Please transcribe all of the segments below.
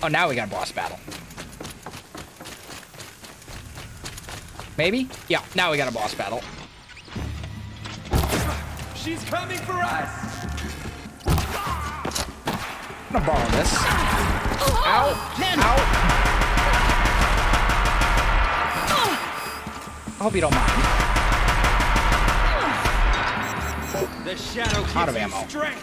Oh, now we got a boss battle. Maybe? Yeah, now we got a boss battle. She's coming for us! I'm gonna borrow this. Ow! Ow! I hope you don't mind. The shadow gives Out of you ammo. strength.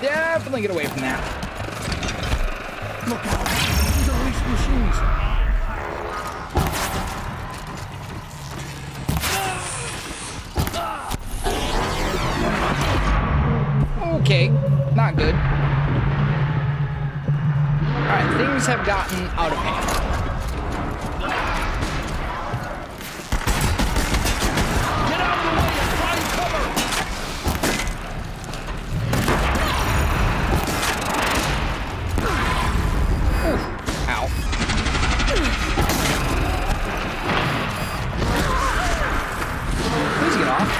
Definitely get away from that. Look out! These are least machines. Okay, not good. Alright, things have gotten out of hand. Get out of the way and find cover! Ow. Please get off.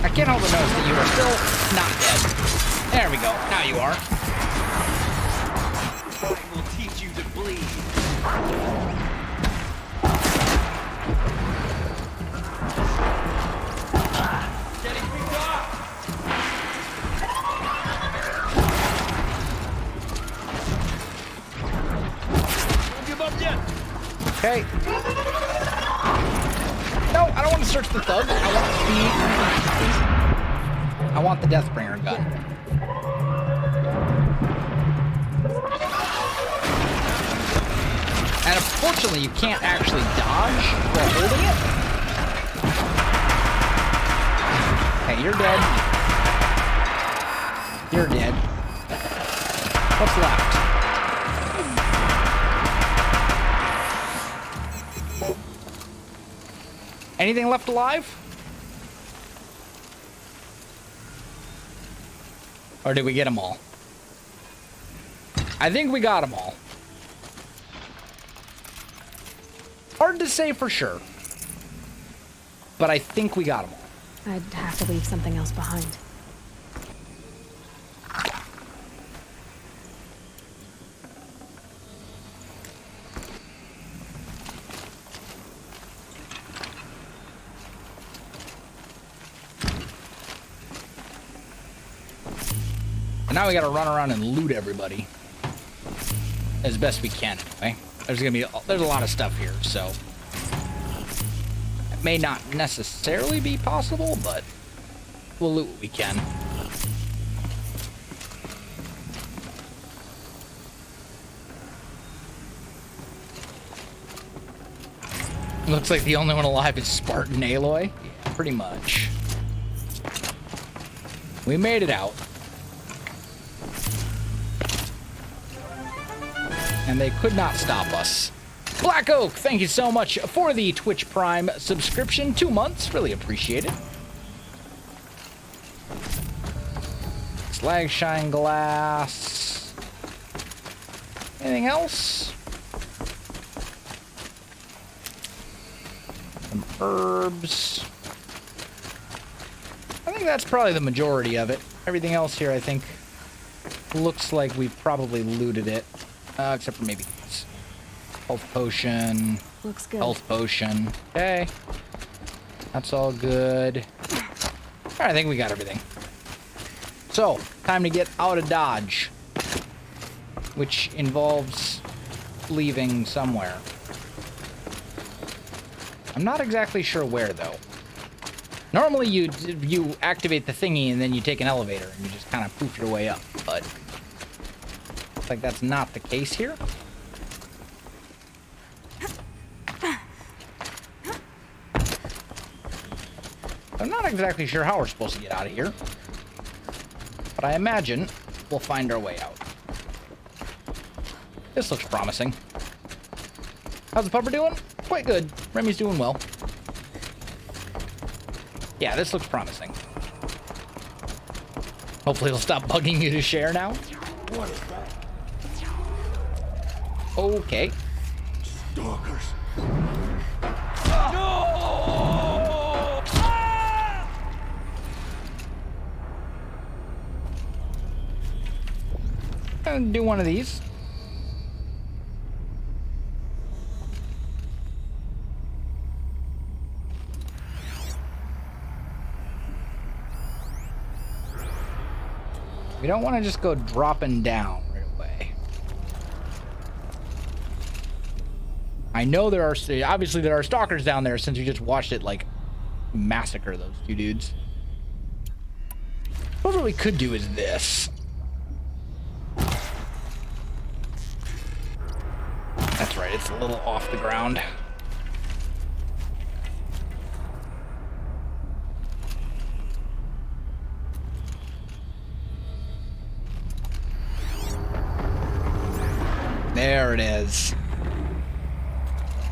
I can't help but notice that you are still not dead. There we go. Now you are. I will teach you to bleed. Getting picked off! Don't give up yet! Okay. No, I don't want to search the thug. I want the Deathbringer gun. And unfortunately, you can't actually dodge while holding it. Hey, you're dead. You're dead. What's left? Anything left alive? Or did we get them all? I think we got them all. Hard to say for sure. But I think we got them all. I'd have to leave something else behind. And now we gotta run around and loot everybody. As best we can, anyway. There's a lot of stuff here, so it may not necessarily be possible, but we'll loot what we can. Looks like the only one alive is Spartan Aloy. Yeah, pretty much. We made it out. And they could not stop us. Black Oak, thank you so much for the Twitch Prime subscription. 2 months, really appreciate it. Slag Shine Glass. Anything else? Some herbs. I think that's probably the majority of it. Everything else here, I think, looks like we've probably looted it. Except for maybe this. Health potion. Looks good. Health potion. Okay. That's all good. Alright, I think we got everything. So, time to get out of Dodge. Which involves leaving somewhere. I'm not exactly sure where, though. Normally, you activate the thingy and then you take an elevator and you just kind of poof your way up, but looks like that's not the case here. I'm not exactly sure how we're supposed to get out of here, but I imagine we'll find our way out. This looks promising. How's the pupper doing? Quite good. Remy's doing well. Yeah, this looks promising. Hopefully it'll stop bugging you to share now. What is that? Okay. Stalkers. I'll do one of these. We don't want to just go dropping down right away. I know there are, obviously there are stalkers down there since you just watched it like massacre those two dudes. Suppose what we could do is this. That's right, it's a little off the ground. There it is.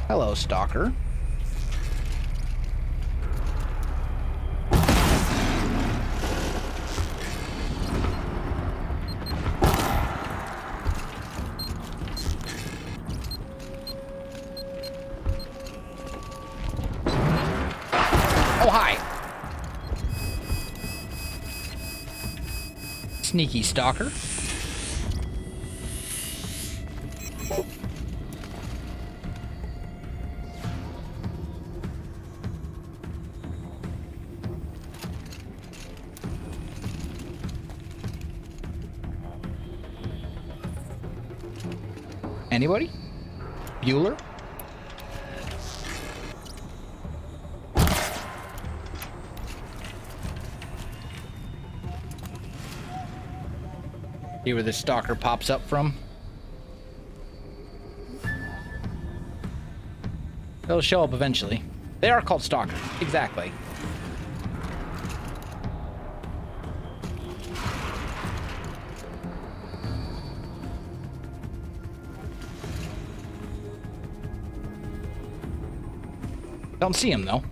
Hello, stalker. Oh, hi. Sneaky stalker. Anybody? Bueller? See where this stalker pops up from? They'll show up eventually. They are called stalkers. Exactly. Don't see them though.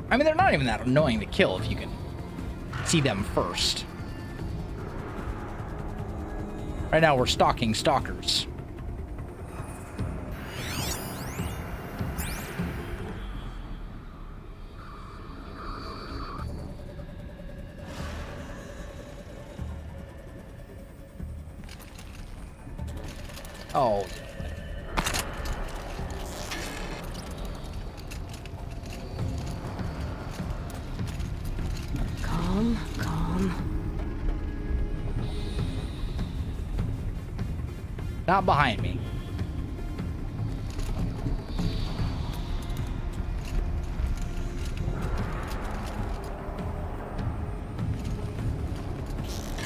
I mean, they're not even that annoying to kill if you can see them first. Right now we're stalking stalkers. Oh. Calm. Not behind me.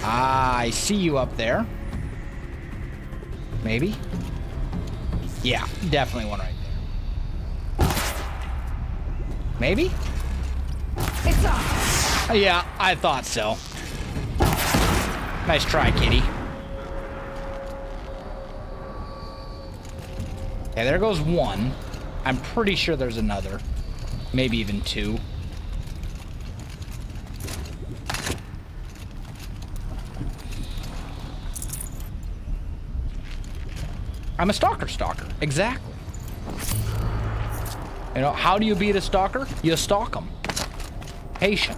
Ah, I see you up there. Maybe? Yeah, definitely one right there. Maybe? It's up. Yeah, I thought so. Nice try, kitty. Okay, there goes one. I'm pretty sure there's another. Maybe even two. I'm a stalker. Exactly. You know, how do you beat a stalker? You stalk them. Patient.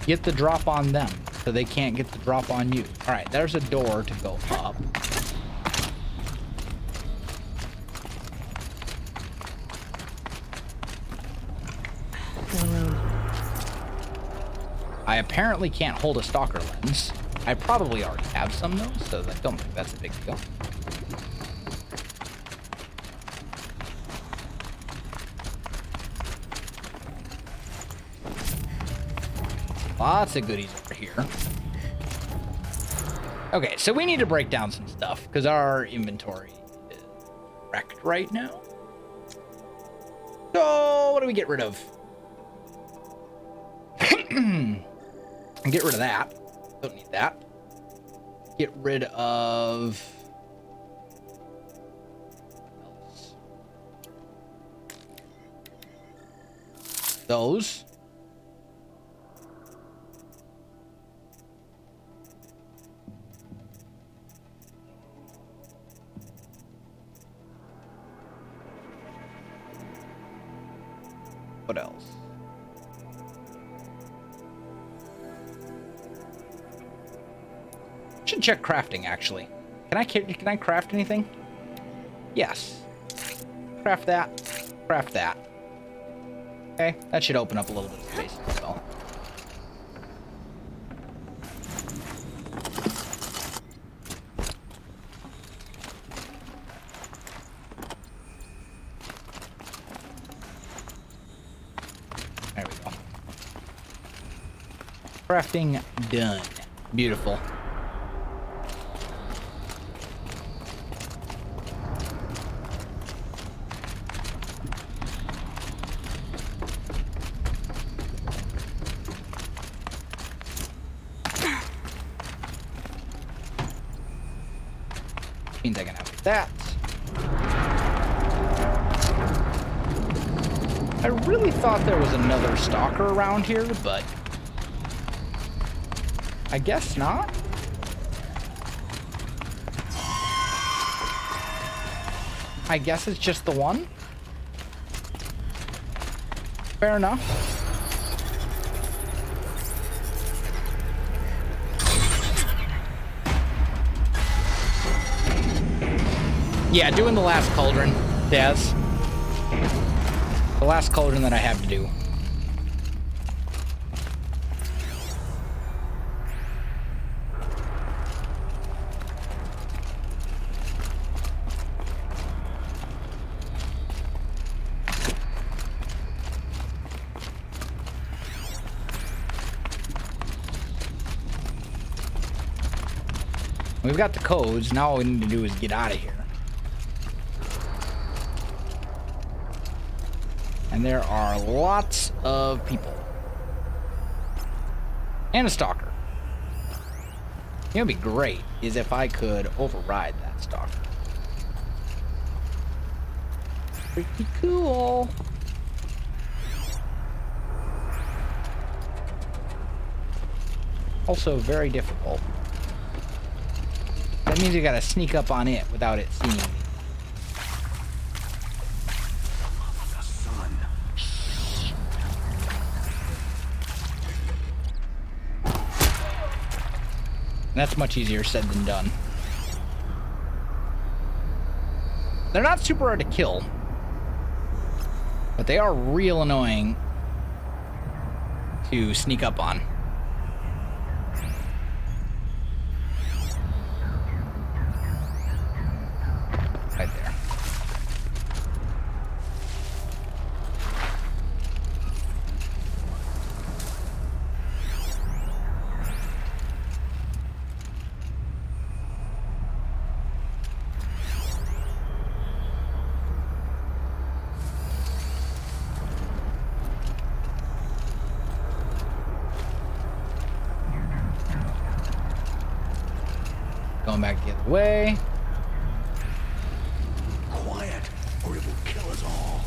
Get the drop on them so they can't get the drop on you. All right, there's a door to go up. No room. I apparently can't hold a stalker lens. I probably already have some though, so I don't think that's a big deal. Lots of goodies over here. Okay, so we need to break down some stuff because our inventory is wrecked right now. So what do we get rid of? Get rid of that. Don't need that. Get rid of those. What else? Should check crafting actually. Can I craft anything? Yes. Craft that. Craft that. Okay, that should open up a little bit of space as well. There we go. Crafting done. Beautiful. Means I can have that. I really thought there was another stalker around here, but I guess not. I guess it's just the one. Fair enough. Yeah, doing the last cauldron, Daz. The last cauldron that I have to do. We've got the codes. Now all we need to do is get out of here. And there are lots of people. And a stalker. You know what'd be great is if I could override that stalker. Pretty cool. Also very difficult. That means you gotta sneak up on it without it seeing me. That's much easier said than done. They're not super hard to kill, but they are real annoying to sneak up on. Right there. Going back the other way. Quiet, or it will kill us all.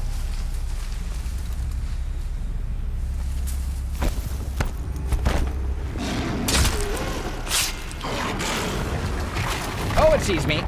Oh, it sees me.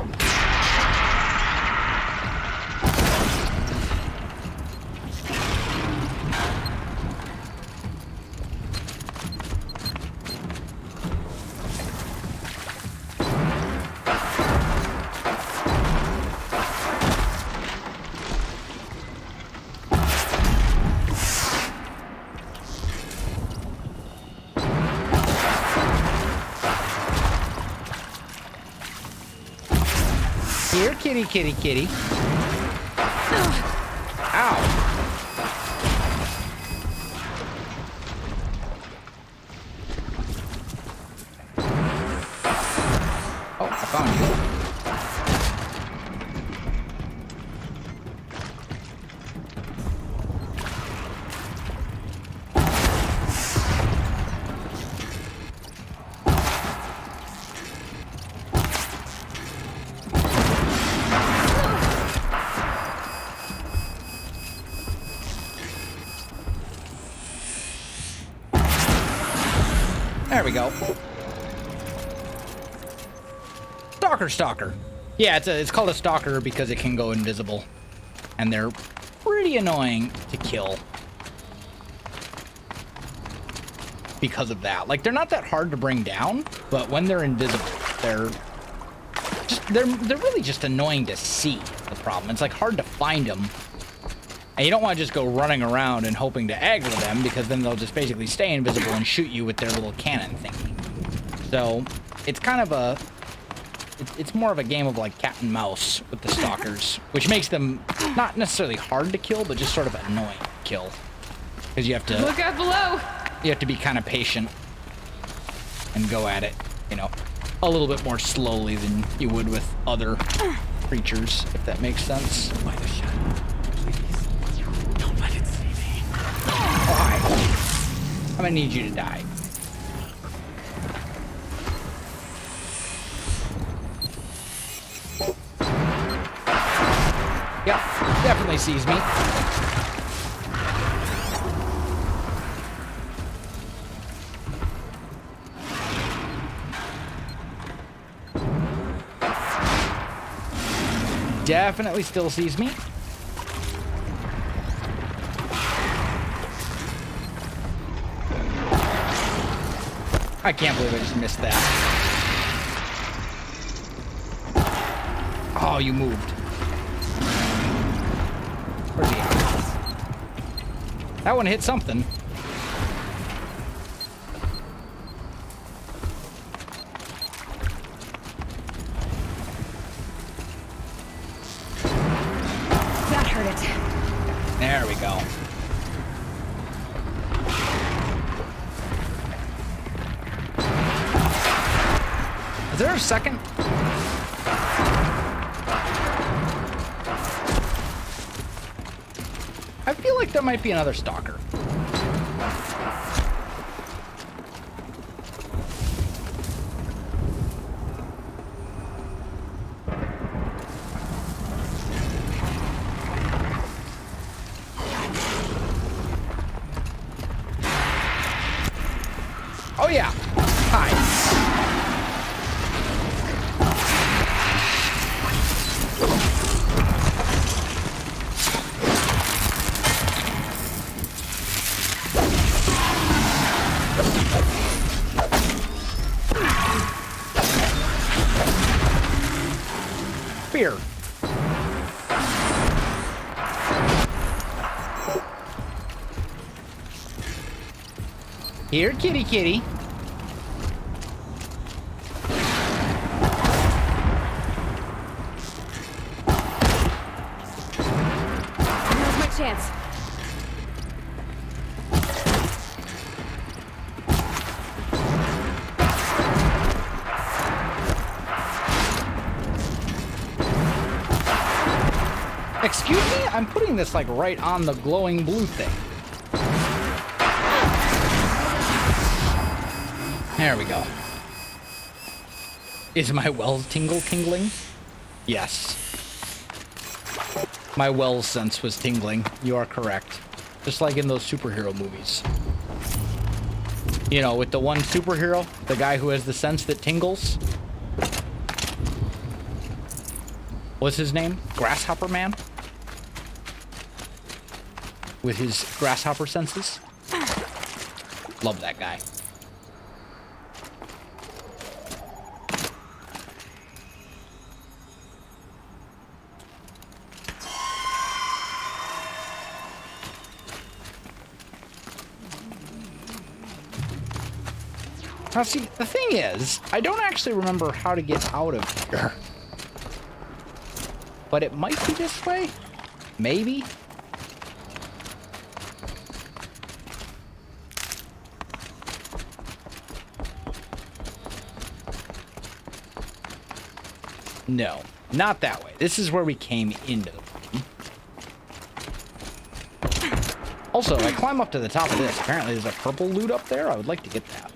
Here, kitty, kitty, kitty. Ow. Oh, I found you. There we go. Stalker. Yeah, it's called a stalker because it can go invisible. And they're pretty annoying to kill. Because of that. Like, they're not that hard to bring down, but when they're invisible, they're really just annoying to see, the problem. It's like hard to find them. And you don't want to just go running around and hoping to aggro them, because then they'll just basically stay invisible and shoot you with their little cannon thingy. So, it's kind of it's more of a game of like cat and mouse with the stalkers, which makes them not necessarily hard to kill, but just sort of annoying to kill. Because you have to... Look out below! You have to be kind of patient and go at it, you know, a little bit more slowly than you would with other creatures, if that makes sense. By the shadow, please. Don't let it see me. Oh, hi. I'm gonna need you to die. Yep, definitely sees me. Definitely still sees me. I can't believe I just missed that. Oh, you moved. Where's he at? That one hit something. That hurt it. There we go. Is there a second? I feel like there might be another stalker. Oh yeah. Hi. Spear. Here, kitty kitty. Now's my chance. Excuse me? I'm putting this like right on the glowing blue thing. There we go. Is my Wells tingling? Yes. My Wells sense was tingling. You are correct. Just like in those superhero movies. You know, with the one superhero, the guy who has the sense that tingles. What's his name? Grasshopper Man? With his grasshopper senses. Love that guy. Now see, the thing is, I don't actually remember how to get out of here. But it might be this way? Maybe? No, not that way. This is where we came into the room. Also, I climb up to the top of this. Apparently there's a purple loot up there. I would like to get that.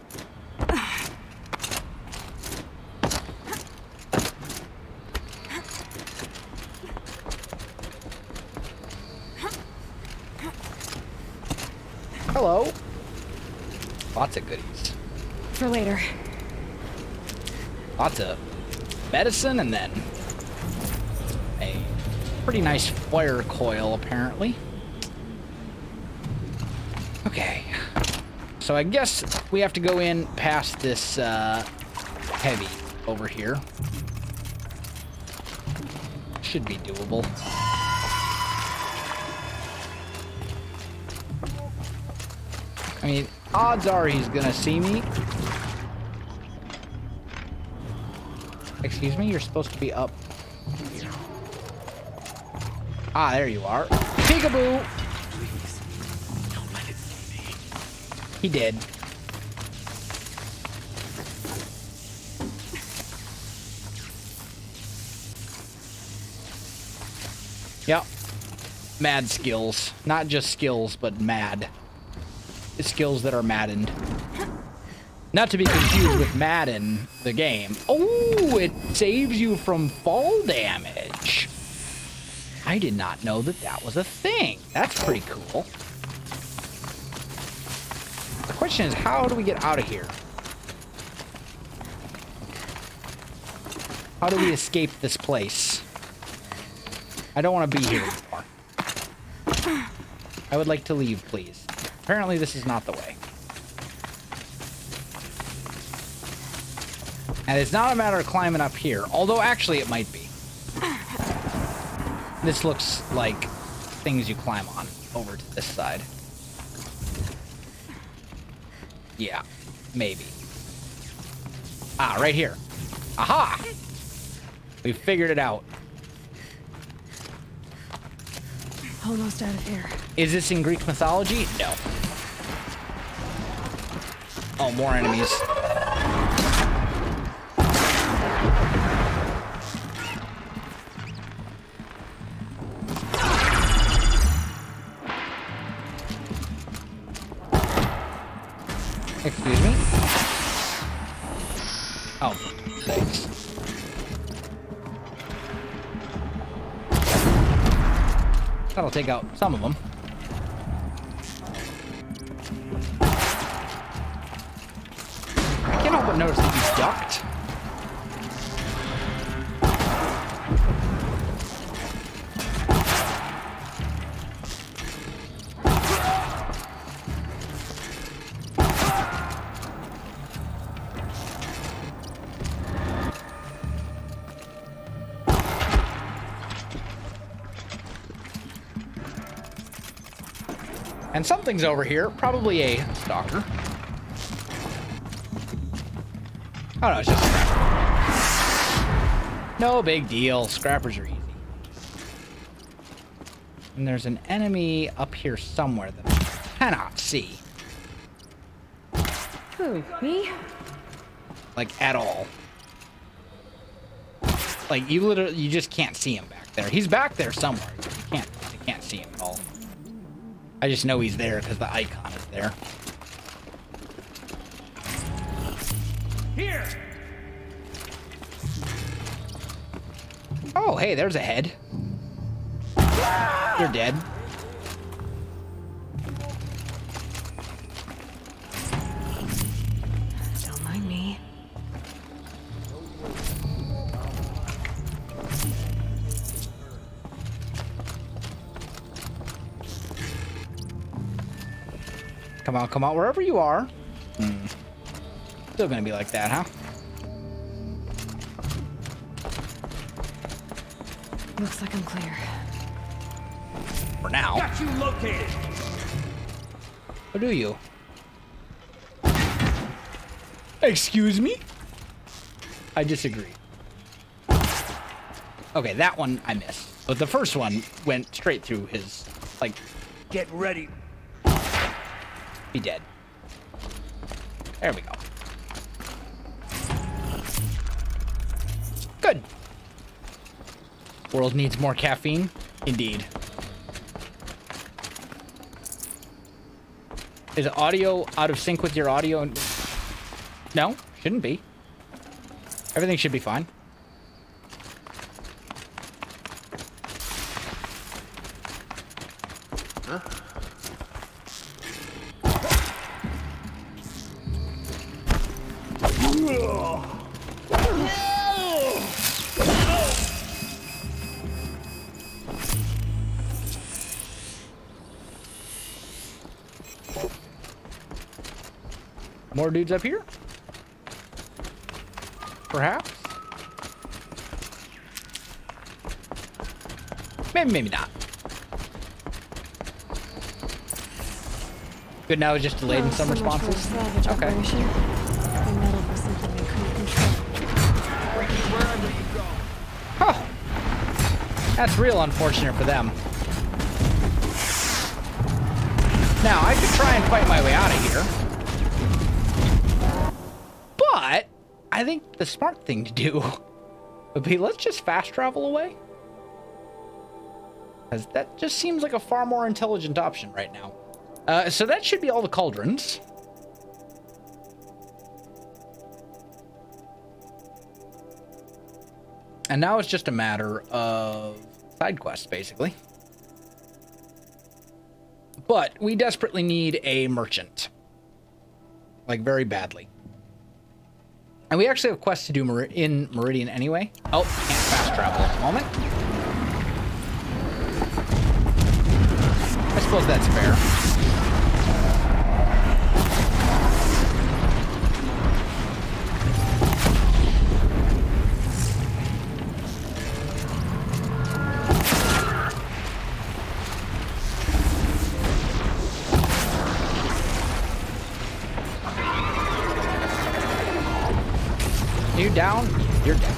Hello. Lots of goodies. For later. Lots of medicine and then a pretty nice fire coil, apparently. Okay. So I guess we have to go in past this heavy over here. Should be doable. I mean, odds are he's gonna see me. Excuse me, you're supposed to be up here. Ah, there you are. Peekaboo! Please, don't let it see me. He did. Yep. Mad skills. Not just skills, but mad. Skills that are maddened. Not to be confused with Madden, the game. Oh, it saves you from fall damage. I did not know that that was a thing. That's pretty cool. The question is, how do we get out of here? How do we escape this place? I don't want to be here anymore. I would like to leave, please. Apparently, this is not the way. And it's not a matter of climbing up here, although actually it might be. This looks like things you climb on over to this side. Yeah, maybe. Ah, right here. Aha! We figured it out. Almost out of here. Is this in Greek mythology? No. Oh, more enemies. Excuse me? Oh, thanks. That'll take out some of them. I can't help but notice that you ducked. And something's over here, probably a stalker. Oh no, it's just a scrapper. No big deal, scrappers are easy. And there's an enemy up here somewhere that I cannot see. Who, me? Like, at all. Like, you just can't see him back there. He's back there somewhere. You can't see him at all. I just know he's there because the icon is there. Here! Oh, hey, there's a head. You're dead. Don't mind me. Come on, wherever you are. Still gonna be like that, huh? Looks like I'm clear. For now. Got you located! Or do you? Excuse me? I disagree. Okay, that one I missed. But the first one went straight through his, like, Get ready. be dead. There we go. Good. World needs more caffeine? Indeed. Is audio out of sync with your audio? No, shouldn't be. Everything should be fine. Huh? More dudes up here? Perhaps? Maybe, maybe not. Good, now it's just delayed in some so much for a responses? salvage Okay. operation. The metal was something they couldn't control. Bring it wherever you go. Huh. That's real unfortunate for them. Now, I could try and fight my way out of here. But I think the smart thing to do would be, let's just fast travel away. Because that just seems like a far more intelligent option right now. So that should be all the cauldrons. And now it's just a matter of side quests, basically. But we desperately need a merchant. Like, very badly. And we actually have quests to do in Meridian anyway. Oh, can't fast travel at the moment. I suppose that's fair. You down? You're down.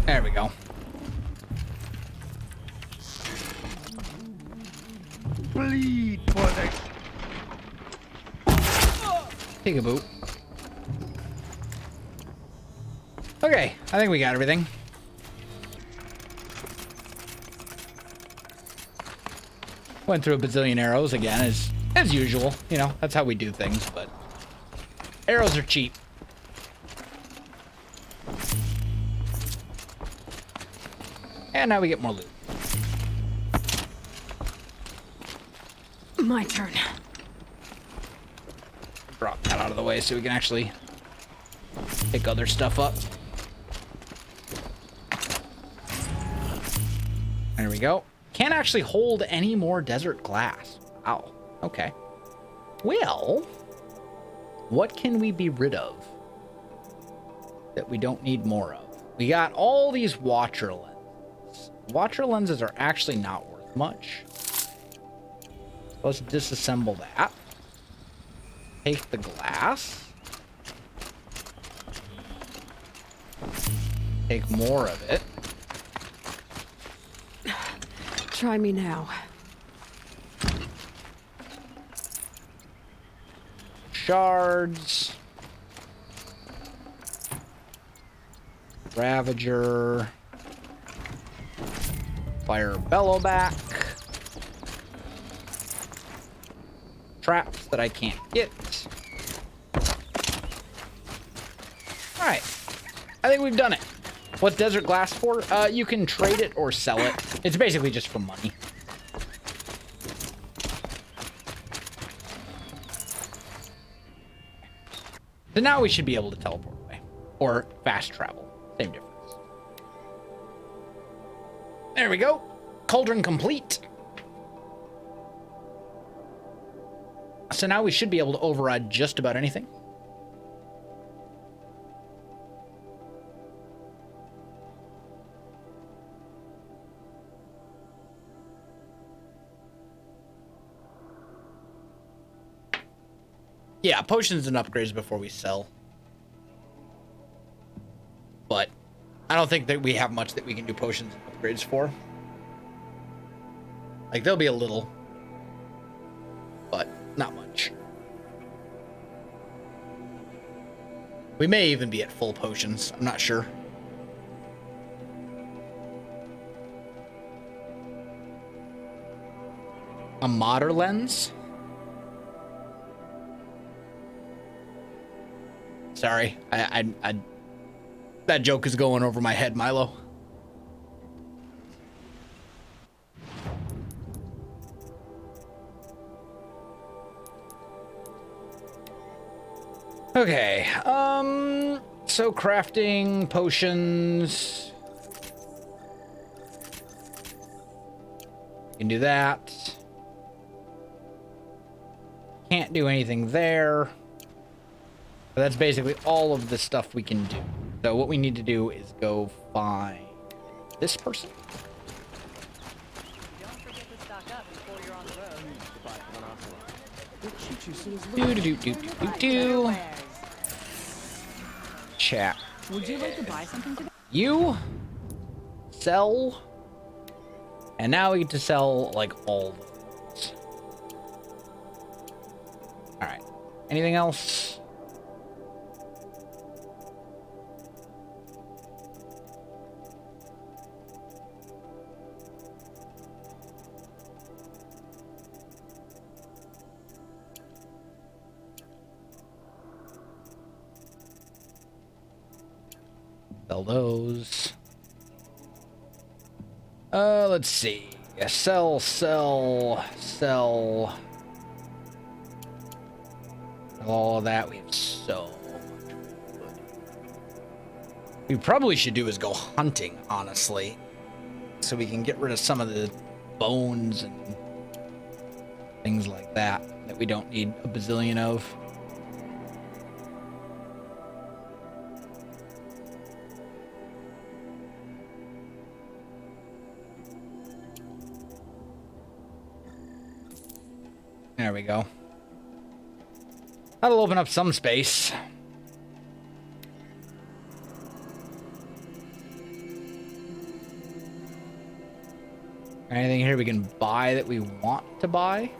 There we go. Bleed for the... Take a boot. Okay, I think we got everything. Went through a bazillion arrows again, as usual. You know, that's how we do things, but arrows are cheap. And now we get more loot. My turn. Drop that out of the way so we can actually pick other stuff up. There we go. Can't actually hold any more desert glass. Wow. Okay. Well, what can we be rid of that we don't need more of? We got all these Watcher lenses. Watcher lenses are actually not worth much. Let's disassemble that. Take the glass. Take more of it. Try me now. Shards. Ravager. Fire Bellowback. Traps that I can't get. Alright. I think we've done it. What's desert glass for? You can trade it or sell it. It's basically just for money. So now we should be able to teleport away. Or fast travel. Same difference. There we go. Cauldron complete. So now we should be able to override just about anything. Yeah, potions and upgrades before we sell. But I don't think that we have much that we can do potions and upgrades for. Like, there'll be a little, but not much. We may even be at full potions. I'm not sure. A modder lens? Sorry, I that joke is going over my head, Milo. Okay, so crafting potions. You can do that. Can't do anything there. But that's basically all of the stuff we can do. So what we need to do is go find this person. Don't forget to stock up before you're on the road. Do. Chat. Would you like to buy something today? You sell, and now we get to sell like all the things. All right. Anything else? Sell those. Let's see. Yeah, sell. All of that. We have so much food. What we probably should do is go hunting, honestly. So we can get rid of some of the bones and things like that we don't need a bazillion of. There we go. That'll open up some space. Anything here we can buy that we want to buy?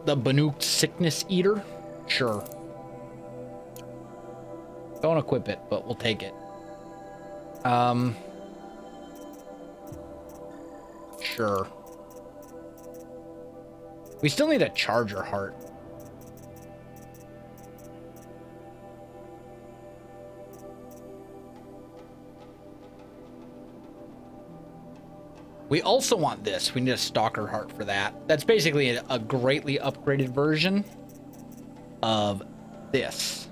The Banuk Sickness Eater? Sure. Don't equip it, but we'll take it. Sure. We still need a charger heart. We also want this. We need a stalker heart for that. That's basically a greatly upgraded version of this.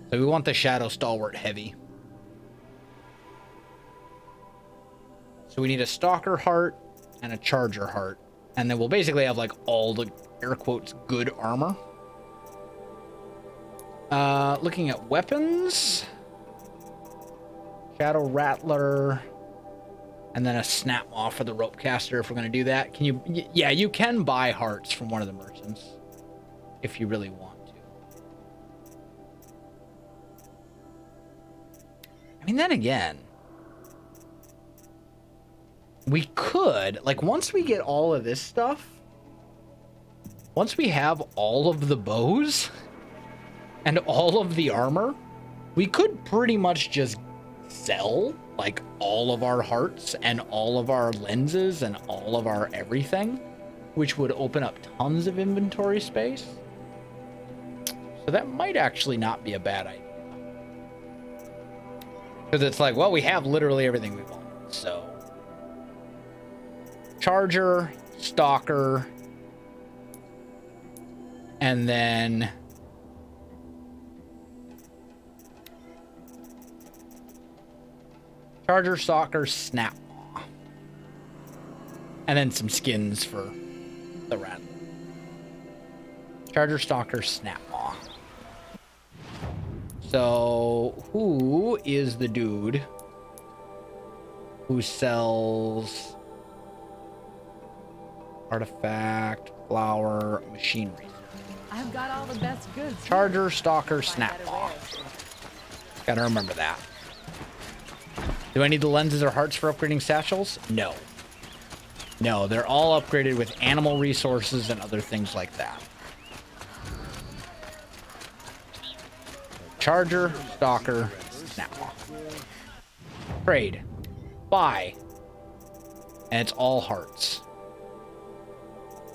So we want the Shadow Stalwart heavy. So we need a stalker heart and a charger heart. And then we'll basically have like all the air quotes good armor. Looking at weapons. Shadow Rattler. And then a snap off for the rope caster if we're going to do that. Can you? Yeah, you can buy hearts from one of the merchants. If you really want to. I mean, then again. We could, like, once we get all of this stuff, once we have all of the bows and all of the armor, we could pretty much just sell, like, all of our hearts and all of our lenses and all of our everything, which would open up tons of inventory space. So that might actually not be a bad idea. Because it's like, well, we have literally everything we want, so... Charger, stalker, and then charger, stalker, snap maw, and then some skins for the rattler. Charger, stalker, snap maw. So who is the dude who sells artifact, flower, machinery? I've got all the best goods. Charger, stalker, snap maw. Gotta remember that. Do I need the lenses or hearts for upgrading satchels? No. No, they're all upgraded with animal resources and other things like that. Charger, stalker, snap. Trade. Buy. And it's all hearts.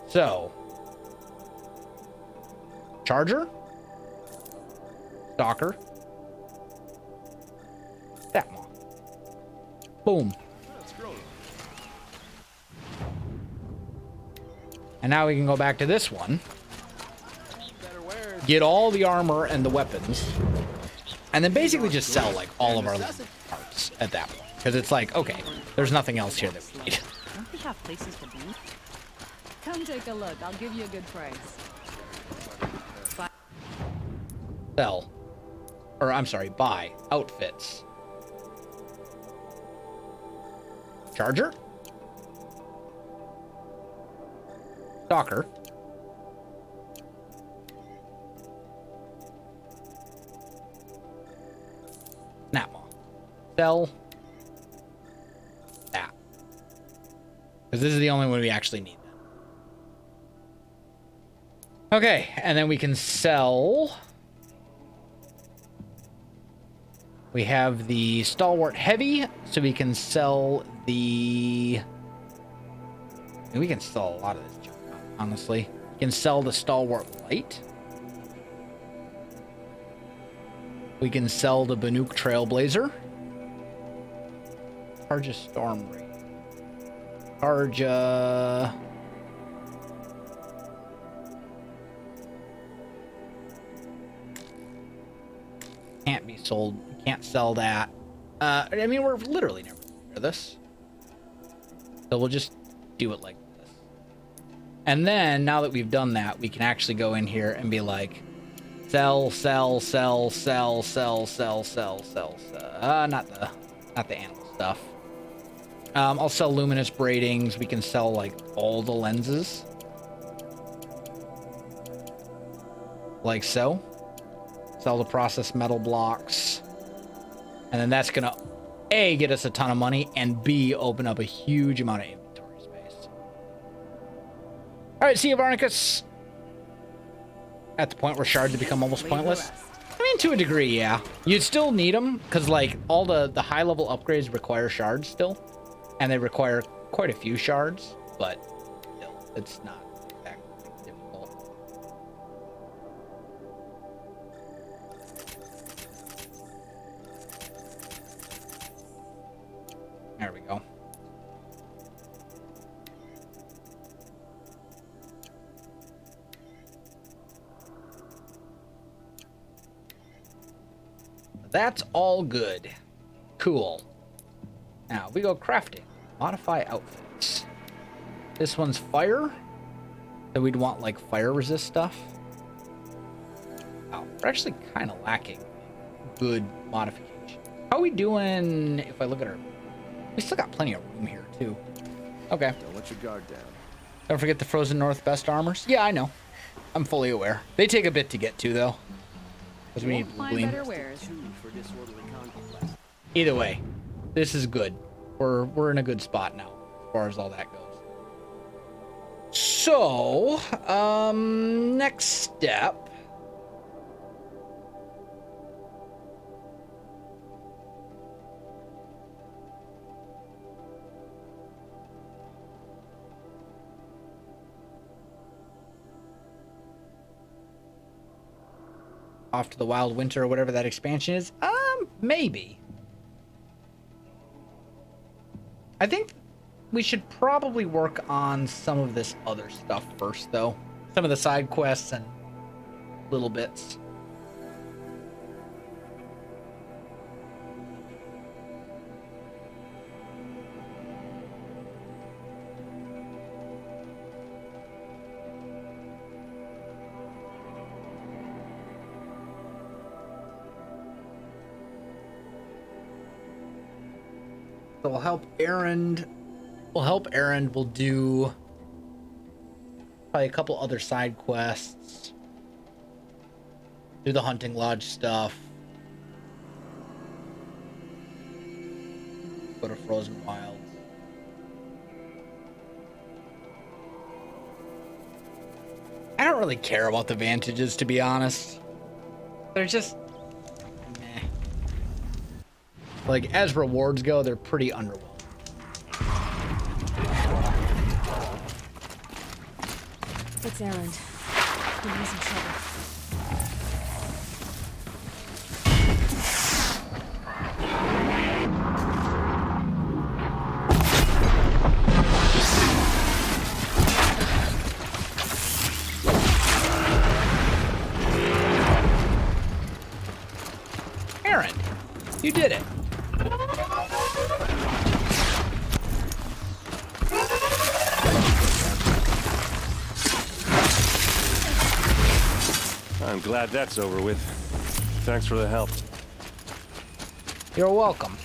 So. Charger. Stalker. Snap. Boom. And now we can go back to this one. Get all the armor and the weapons. And then basically just sell, like, all of our parts at that point. Because it's like, okay, there's nothing else here that we need. Don't we have places to be? Come take a look. I'll give you a good price. Sell. Or, I'm sorry, buy. Outfits. Charger. Stalker. Snapmaw. Sell. That. Because this is the only one we actually need. Okay, and then we can sell. We have the Stalwart Heavy, so we can sell the... And we can sell a lot of this junk, honestly. We can sell the Stalwart Light. We can sell the Banuk Trailblazer. Charge a Storm Ray. Charge a... Can't be sold. Can't sell that. I mean, we're literally never going to hear this. So we'll just do it like this. And then, now that we've done that, we can actually go in here and be like, sell, sell, sell, sell, sell, sell, sell, sell, sell. Not the animal stuff. I'll sell luminous braidings. We can sell, like, all the lenses. Like so. Sell the processed metal blocks. And then that's gonna A, get us a ton of money, and B, open up a huge amount of inventory space. Alright, see you, Varnicus. At the point where shards have become almost pointless. I mean, to a degree, yeah. You'd still need them, because, like, all the high-level upgrades require shards still. And they require quite a few shards, but still, it's not that difficult. There we go. That's all good. Cool. Now, we go crafting. Modify outfits. This one's fire. So we'd want, like, fire resist stuff. Oh, we're actually kind of lacking good modification. How are we doing if I look at our... We still got plenty of room here, too. Okay. Don't let your guard down. Don't forget the Frozen North best armors. Yeah, I know. I'm fully aware. They take a bit to get to, though. Because we need Find gleam. better wares. Either way, this is good. We're in a good spot now, as far as all that goes. So, next step. Off to the Wild Winter or whatever that expansion is. Maybe. I think we should probably work on some of this other stuff first, though. Some of the side quests and little bits. So we'll help Erend. We'll do probably a couple other side quests. Do the hunting lodge stuff. Go to Frozen Wilds. I don't really care about the Vantages, to be honest. They're just... meh. Like, as rewards go, they're pretty underwhelming. It's Erend. He's in trouble. Erend, you did it. I'm glad that's over with. Thanks for the help. You're welcome.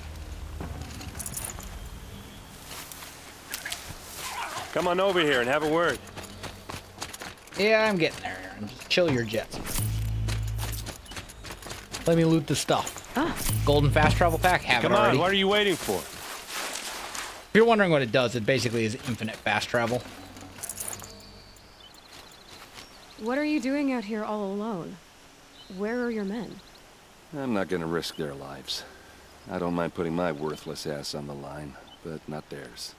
Come on over here and have a word. Yeah, I'm getting there, Aaron. Just chill your jets. Let me loot the stuff. Ah. Golden fast travel pack, have Come it on, already. what are you waiting for? If you're wondering what it does, it basically is infinite fast travel. What are you doing out here all alone? Where are your men? I'm not gonna risk their lives. I don't mind putting my worthless ass on the line, but not theirs.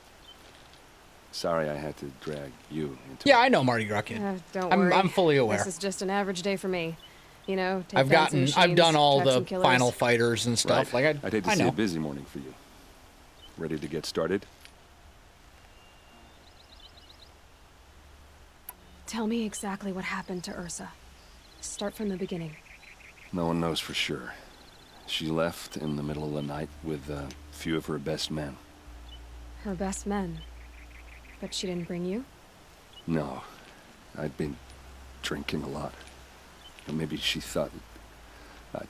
Sorry I had to drag you into Yeah, I know Marty Grucken. Don't worry. I'm fully aware. This is just an average day for me. You know, take I've down some I've done machines, all track the some killers. final fighters and stuff. Right. Like I'd hate to I see know. a busy morning for you. Ready to get started? Tell me exactly what happened to Ursa. Start from the beginning. No one knows for sure. She left in the middle of the night with a few of her best men. Her best men. But she didn't bring you? No. I'd been drinking a lot. Or maybe she thought...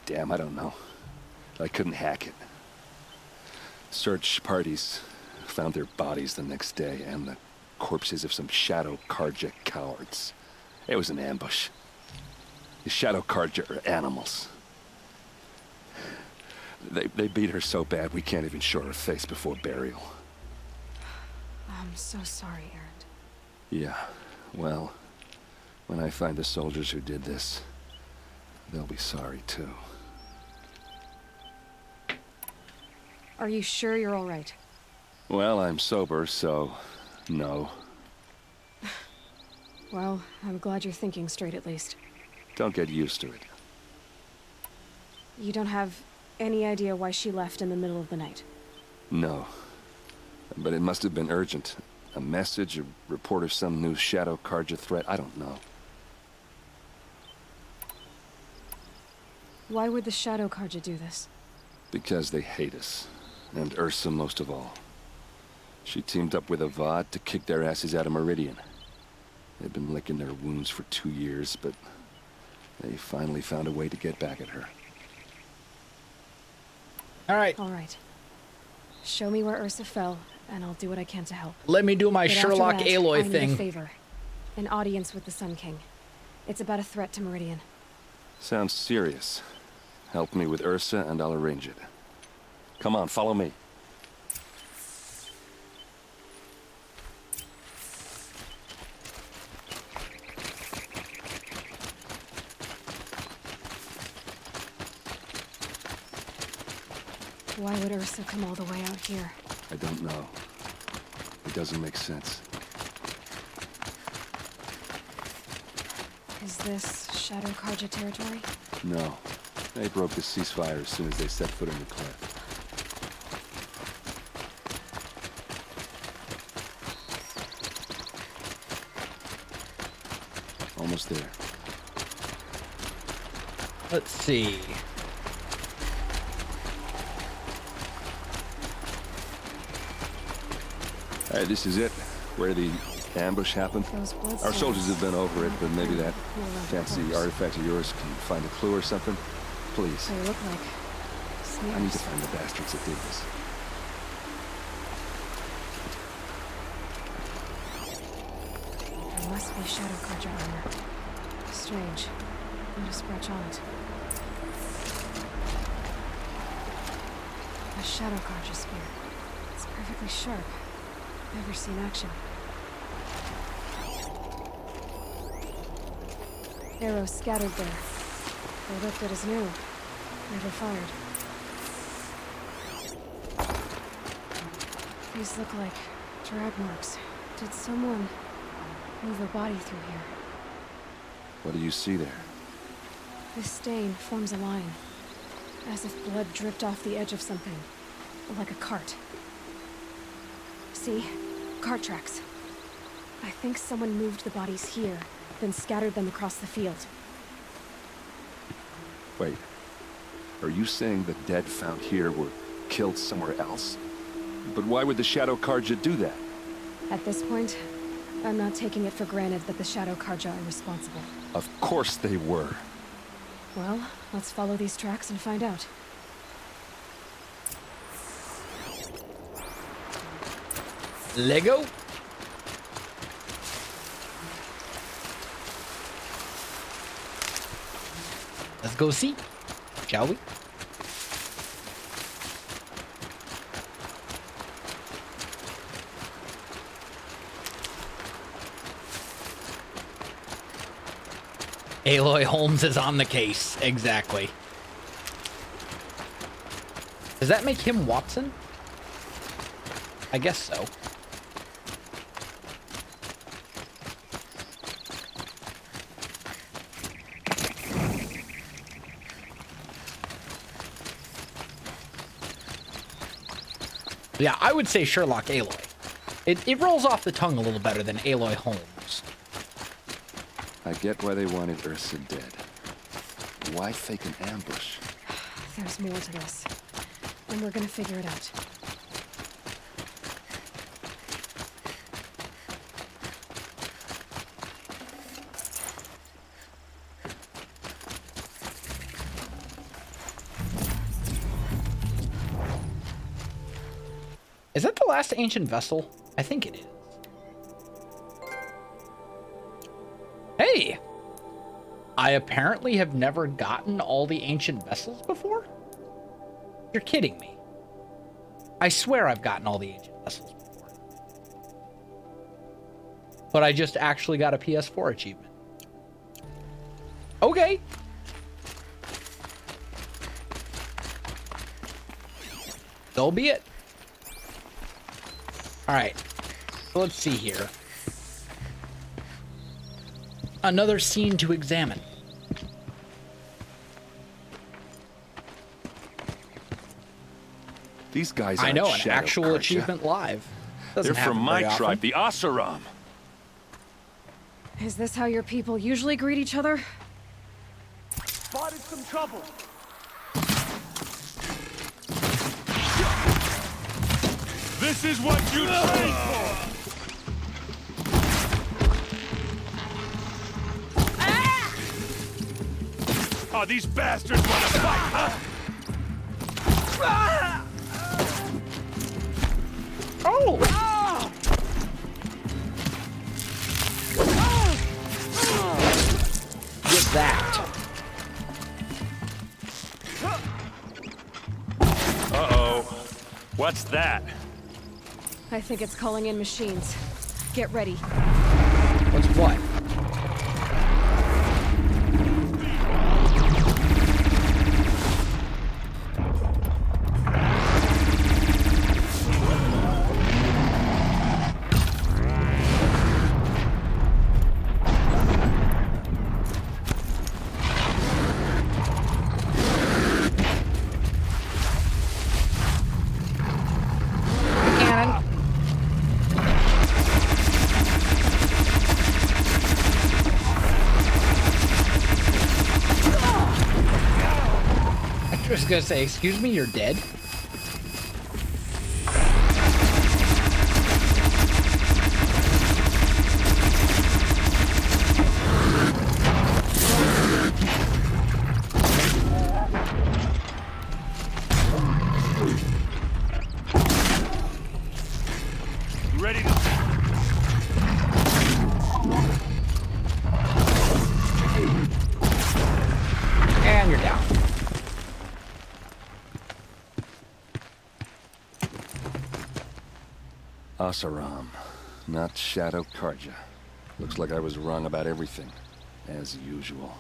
damn, I don't know. I couldn't hack it. Search parties found their bodies the next day and the corpses of some Shadow Karja cowards. It was an ambush. The Shadow Karja are animals. They beat her so bad we can't even show her face before burial. I'm so sorry, Erend. Yeah, well, when I find the soldiers who did this, they'll be sorry too. Are you sure you're all right? Well, I'm sober, so no. Well, I'm glad you're thinking straight at least. Don't get used to it. You don't have any idea why she left in the middle of the night? No. But it must have been urgent. A message, a report of some new Shadow Karja threat, I don't know. Why would the Shadow Karja do this? Because they hate us. And Ursa most of all. She teamed up with Avad to kick their asses out of Meridian. They've been licking their wounds for 2 years, but they finally found a way to get back at her. All right, All right. Show me where Ursa fell, and I'll do what I can to help. let me do my But Sherlock after that, Aloy I need a thing. favor. An audience with the Sun King. It's about a threat to Meridian. Sounds serious. Help me with Ursa and I'll arrange it. Come on, follow me. Why would Ursa come all the way out here? I don't know. It doesn't make sense. Is this Shadow Karja territory? No. They broke the ceasefire as soon as they set foot in the cliff. Almost there. Let's see. Alright, this is it. Where the ambush happened. Those blood Our soldiers stains. have been over it, but maybe that Cool around the fancy corpse. artifact of yours can find a clue or something. Please. They look like I need to snares. find the bastards that did this. There must be Shadow Karja armor. Strange. Not a scratch on it. A Shadow Karja spear. It's perfectly sharp. Never seen action. Arrows scattered there. They looked good as new. Never fired. These look like drag marks. Did someone move a body through here? What do you see there? This stain forms a line. As if blood dripped off the edge of something. Like a cart. See? Cart tracks. I think someone moved the bodies here, then scattered them across the field. Wait. Are you saying the dead found here were killed somewhere else? But why would the Shadow Karja do that? At this point, I'm not taking it for granted that the Shadow Karja are responsible. Of course they were. Well, let's follow these tracks and find out. Lego? Let's go see, shall we? Aloy Holmes is on the case. Exactly. Does that make him Watson? I guess so. Yeah, I would say Sherlock Aloy. It rolls off the tongue a little better than Aloy Holmes. I get why they wanted Ursa dead. Why fake an ambush? There's more to this. And we're gonna figure it out. Is that the last ancient vessel? I think it is. Hey! I apparently have never gotten all the ancient vessels before? You're kidding me. I swear I've gotten all the ancient vessels before. But I just actually got a PS4 achievement. Okay. So be it. Alright, so let's see here. Another scene to examine. These guys I aren't know, an Shadow actual Karja. achievement live. Doesn't They're from happen my very often. tribe, the Asaram. Is this how your people usually greet each other? Spotted some trouble. This is what you trained for! Oh, these bastards want to fight, huh? Oh! With that. Uh-oh. What's that? I think it's calling in machines. Get ready. What's what? I was gonna say, excuse me, you're dead? Ready to... And you're down. Asaram, not Shadow Karja. Looks like I was wrong about everything. as usual.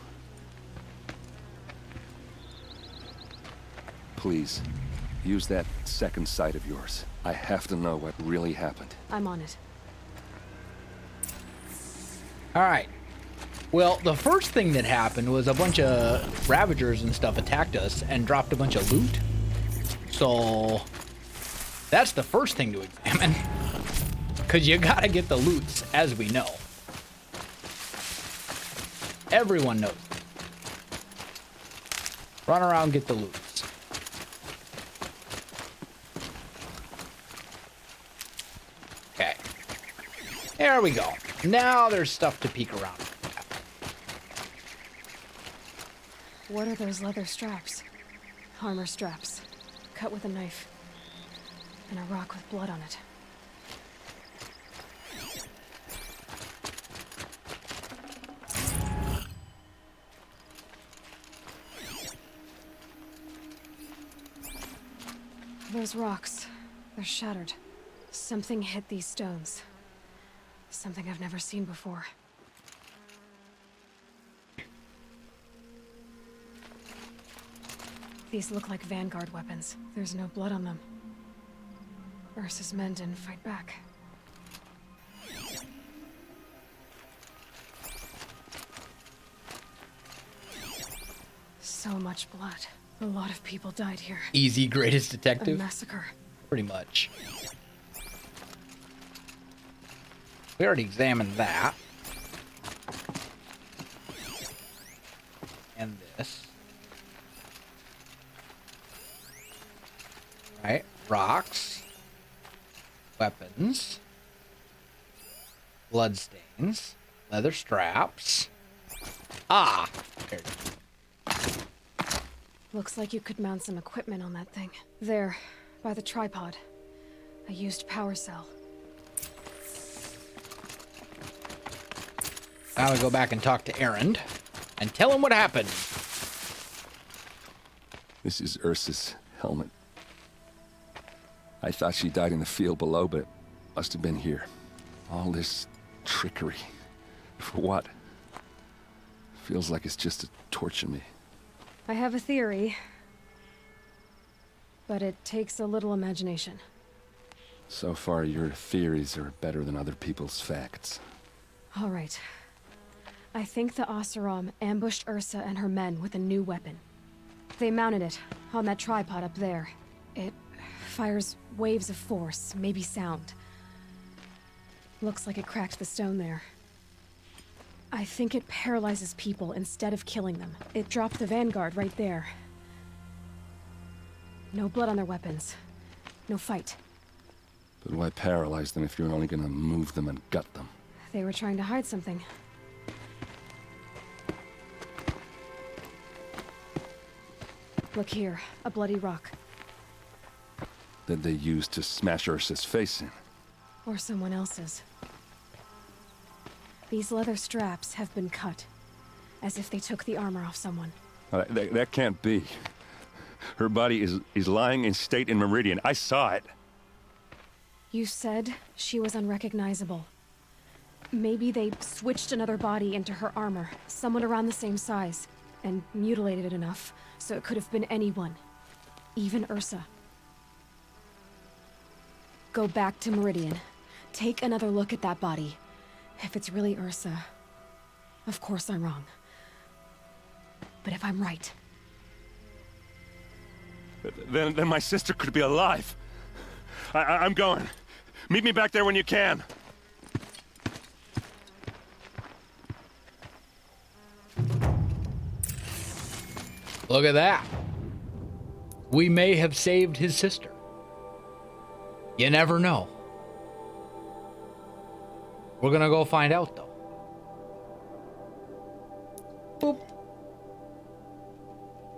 Please, use that second sight of yours. I have to know what really happened. I'm on it. All right. Well, the first thing that happened was a bunch of Ravagers and stuff attacked us and dropped a bunch of loot. So that's the first thing to examine. Because you gotta get the loots, as we know. Everyone knows. Run around, get the loots. Okay. There we go. Now there's stuff to peek around. What are those leather straps? Armor straps. Cut with a knife. And a rock with blood on it. Those rocks, they're shattered. Something hit these stones. Something I've never seen before. These look like Vanguard weapons. There's no blood on them. Ursa's men didn't fight back. So much blood. A lot of people died here. Easy, greatest A detective. massacre. Pretty much. We already examined that. And this. Right. Rocks. Weapons. Bloodstains. Leather straps. Ah! There it is. Looks like you could mount some equipment on that thing. There, by the tripod. A used power cell. Now we go back and talk to Erend and tell him what happened. This is Ursa's helmet. I thought she died in the field below, but it must have been here. All this trickery. For what? Feels like it's just to torture me. I have a theory. But it takes a little imagination. So far, your theories are better than other people's facts. All right. I think the Oseram ambushed Ursa and her men with a new weapon. They mounted it on that tripod up there. It fires waves of force, maybe sound. Looks like it cracked the stone there. I think it paralyzes people instead of killing them. It dropped the Vanguard right there. No blood on their weapons. No fight. But why paralyze them if you're only gonna move them and gut them? They were trying to hide something. Look here, a bloody rock. That they used to smash Ursa's face in. Or someone else's. These leather straps have been cut, as if they took the armor off someone. That can't be. Her body is lying in state in Meridian. I saw it. You said she was unrecognizable. Maybe they switched another body into her armor, someone around the same size, and mutilated it enough so it could have been anyone, even Ursa. Go back to Meridian. Take another look at that body. If it's really Ursa, of course I'm wrong. But if I'm right... Then my sister could be alive. I'm going. Meet me back there when you can. Look at that. We may have saved his sister. You never know. We're gonna go find out, though. Boop.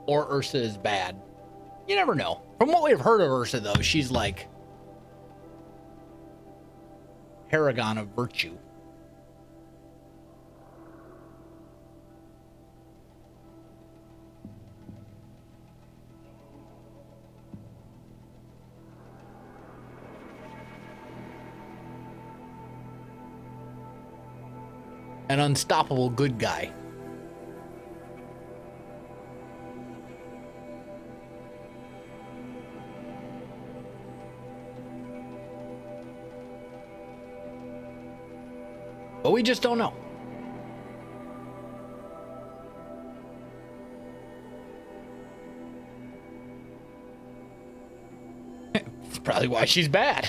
Or Ursa is bad. You never know. From what we've heard of Ursa, though, she's like paragon of virtue. An unstoppable good guy. But we just don't know. That's probably why she's bad.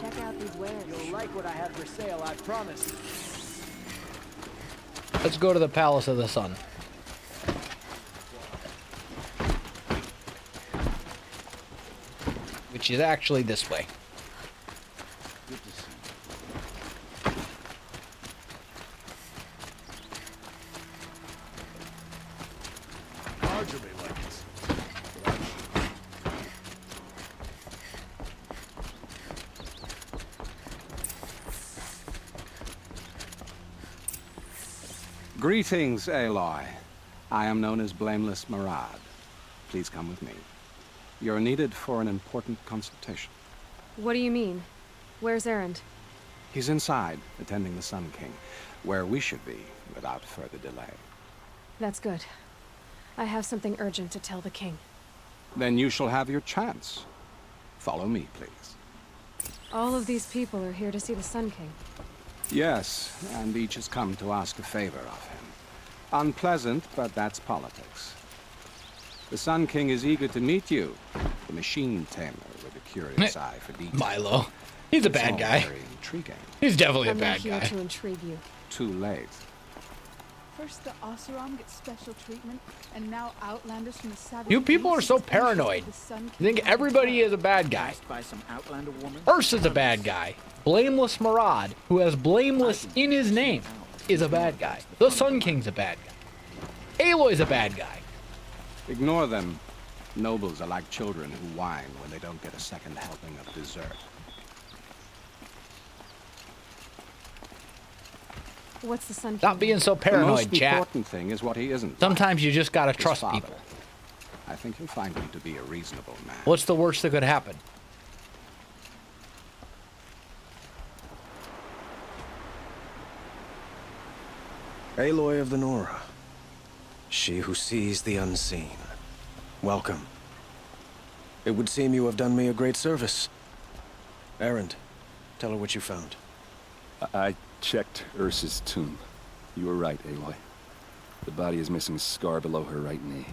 Check out these wares. You'll like what I have for sale, I promise. Let's go to the Palace of the Sun. Which is actually this way. Good to see you. Marjorie like it. Greetings, Aloy. I am known as Blameless Murad. Please come with me. You're needed for an important consultation. What do you mean? Where's Erend? He's inside, attending the Sun King, where we should be without further delay. That's good. I have something urgent to tell the king. Then you shall have your chance. Follow me, please. All of these people are here to see the Sun King. Yes, and each has come to ask a favor of him. Unpleasant, but that's politics. The Sun King is eager to meet you, the machine tamer with a curious eye for detail. Milo. He's a bad It's all guy. very intriguing. He's definitely a I'm not bad here guy. to intrigue you. Too late. First the Oseram gets special treatment, and now Outlanders from the Savage You people are Beasts so get entry paranoid. to the Sun You King think on the everybody throne. is a bad guy. By some Outlander woman. Ursa's a bad guy. Blameless Murad, who has blameless in his name, is a bad guy. The Sun King's a bad guy. Aloy's a bad guy. Ignore them. Nobles are like children who whine when they don't get a second helping of dessert. What's the Sun King? Stop being so The paranoid, most chat. important thing is what he isn't. Sometimes you just gotta His trust father. people. I think you'll find him to be a reasonable man. What's the worst that could happen? Aloy of the Nora. She who sees the unseen. Welcome. It would seem you have done me a great service. Erend, tell her what you found. I checked Ursa's tomb. You were right, Aloy. The body is missing a scar below her right knee.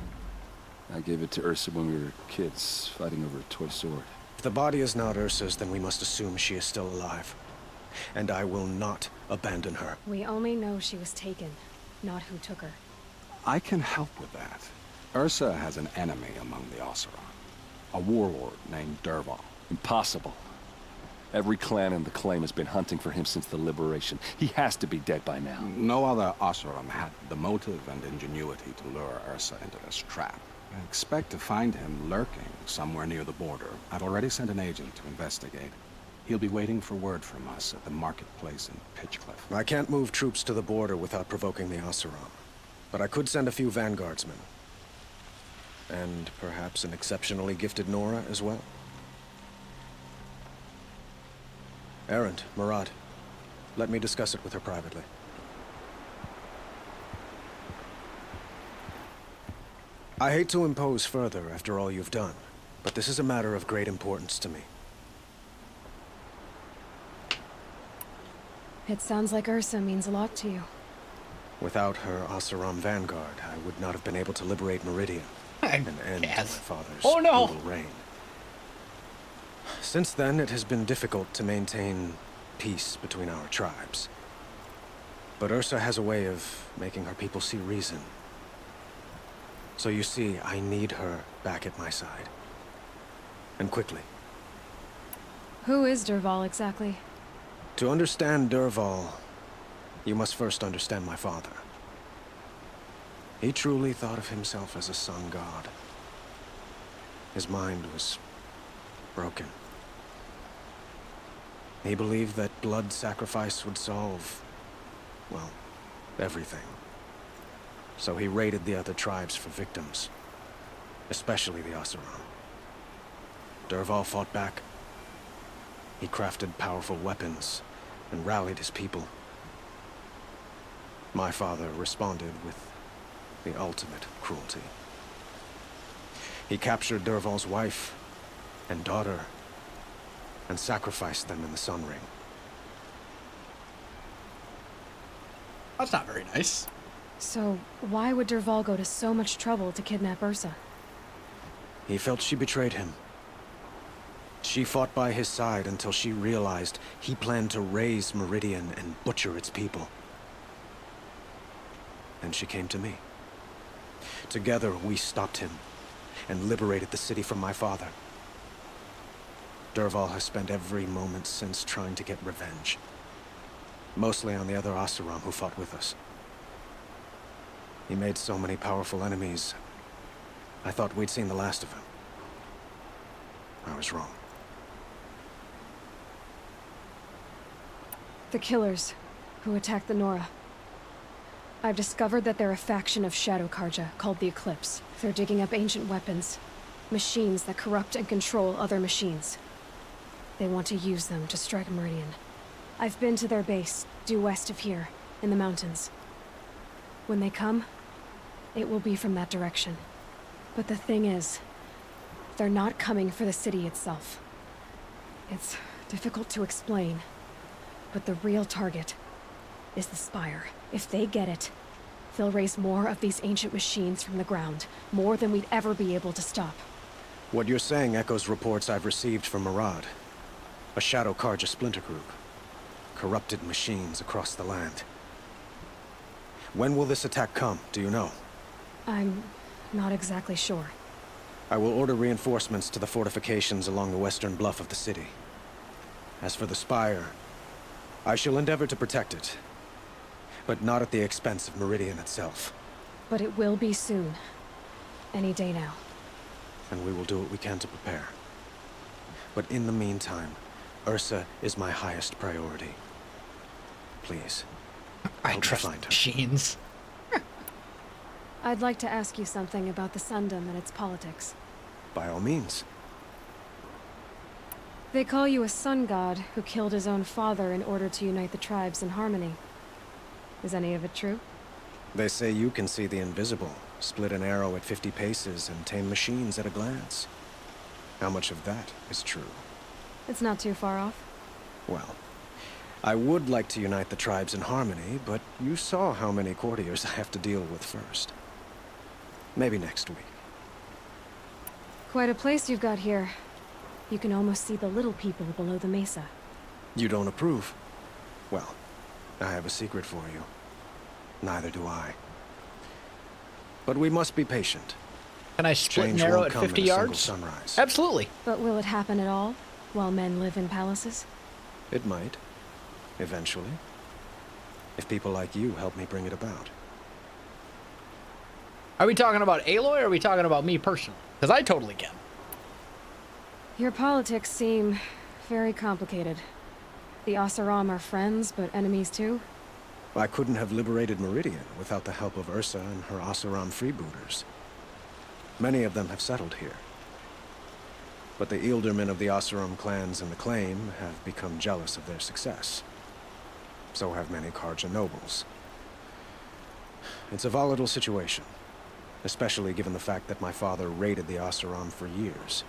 I gave it to Ursa when we were kids, fighting over a toy sword. If the body is not Ursa's, then we must assume she is still alive. And I will not abandon her. We only know she was taken, not who took her. I can help with that. Ursa has an enemy among the Oseram. A warlord named Dervahl. Impossible. Every clan in the claim has been hunting for him since the liberation. He has to be dead by now. No other Oseram had the motive and ingenuity to lure Ursa into this trap. I expect to find him lurking somewhere near the border. I've already sent an agent to investigate. He'll be waiting for word from us at the marketplace in Pitchcliff. I can't move troops to the border without provoking the Oseram. But I could send a few vanguardsmen. And perhaps an exceptionally gifted Nora as well. Erend, Murad, let me discuss it with her privately. I hate to impose further after all you've done, but this is a matter of great importance to me. It sounds like Ursa means a lot to you. Without her Oseram vanguard, I would not have been able to liberate Meridian and end my Yes. father's Oh, no. brutal reign. Since then, it has been difficult to maintain peace between our tribes. But Ursa has a way of making her people see reason. So you see, I need her back at my side. And quickly. Who is Dervahl exactly? To understand Dervahl, you must first understand my father. He truly thought of himself as a sun god. His mind was broken. He believed that blood sacrifice would solve, well, everything. So he raided the other tribes for victims, especially the Oseram. Dervahl fought back. He crafted powerful weapons and rallied his people. My father responded with the ultimate cruelty. He captured Dervahl's wife and daughter and sacrificed them in the Sun Ring. That's not very nice. So, why would Dervahl go to so much trouble to kidnap Ursa? He felt she betrayed him. She fought by his side until she realized he planned to raise Meridian and butcher its people. And she came to me. Together, we stopped him and liberated the city from my father. Dervahl has spent every moment since trying to get revenge. Mostly on the other Oseram who fought with us. He made so many powerful enemies, I thought we'd seen the last of him. I was wrong. The killers who attacked the Nora. I've discovered that they're a faction of Shadow Karja called the Eclipse. They're digging up ancient weapons, machines that corrupt and control other machines. They want to use them to strike Meridian. I've been to their base, due west of here, in the mountains. When they come, it will be from that direction. But the thing is, they're not coming for the city itself. It's difficult to explain, but the real target is the Spire. If they get it, they'll raise more of these ancient machines from the ground, more than we'd ever be able to stop. What you're saying echoes reports I've received from Murad, a Shadow Karja splinter group. Corrupted machines across the land. When will this attack come, do you know? I'm not exactly sure. I will order reinforcements to the fortifications along the western bluff of the city. As for the Spire, I shall endeavor to protect it, but not at the expense of Meridian itself. But it will be soon. Any day now. And we will do what we can to prepare. But in the meantime, Ursa is my highest priority. Please. I help me trust find her. machines. I'd like to ask you something about the Sundom and its politics. By all means. They call you a sun god who killed his own father in order to unite the tribes in harmony. Is any of it true? They say you can see the invisible, split an arrow at 50 paces, and tame machines at a glance. How much of that is true? It's not too far off. Well, I would like to unite the tribes in harmony, but you saw how many courtiers I have to deal with first. Maybe next week. Quite a place you've got here. You can almost see the little people below the mesa. You don't approve? Well, I have a secret for you. Neither do I. But we must be patient. Can I split Change an arrow won't at come 50 in a single yards? sunrise. Absolutely. But will it happen at all, while men live in palaces? It might. Eventually. If people like you help me bring it about. Are we talking about Aloy or are we talking about me personally? Because I totally can. Your politics seem very complicated. The Oseram are friends, but enemies too? I couldn't have liberated Meridian without the help of Ursa and her Oseram freebooters. Many of them have settled here. But the Ealdormen of the Oseram clans in the Claim have become jealous of their success. So have many Karja nobles. It's a volatile situation, especially given the fact that my father raided the Oseram for years.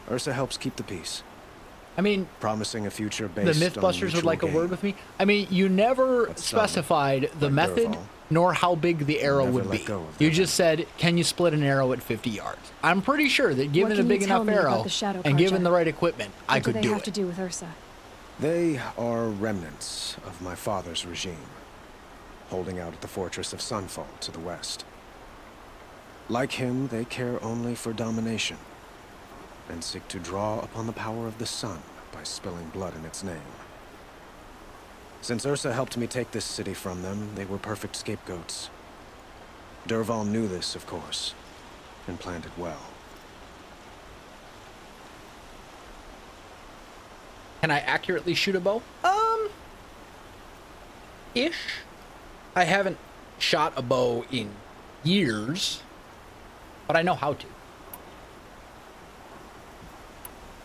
Ursa helps keep the peace, I mean, promising a future the based on Mythbusters would mutual like a gain. word with me. I mean, you never But some, specified the like method Dervahl, nor how big the arrow never would let be. go of You their just said, can you split an arrow at 50 yards? I'm pretty sure that given a can you big tell enough me about arrow the Shadow and given Karja? the right equipment, I What could do do they have it. to do with Ursa? They are remnants of my father's regime, holding out at the fortress of Sunfall to the west. Like him, they care only for domination, and seek to draw upon the power of the sun by spilling blood in its name. Since Ursa helped me take this city from them, they were perfect scapegoats. Dervahl knew this, of course, and planned it well. Can I accurately shoot a bow? Ish. I haven't shot a bow in years, but I know how to.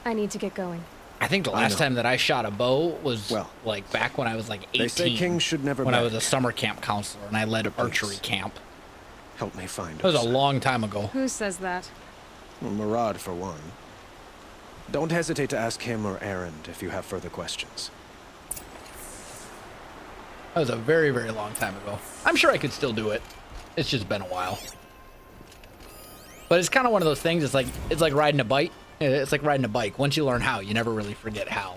I need to get going. I think the last time that I shot a bow was Well, like back when I was like 18. They say kings should never when I beg. was a summer camp counselor and I led an archery camp. Help me find That was a Ursa. long time ago. Who says that? Murad, for one. Don't hesitate to ask him or Erend if you have further questions. That was a very, very long time ago. I'm sure I could still do it. It's just been a while. But it's kind of one of those things. It's like riding a bike. It's like riding a bike. Once you learn how, you never really forget how.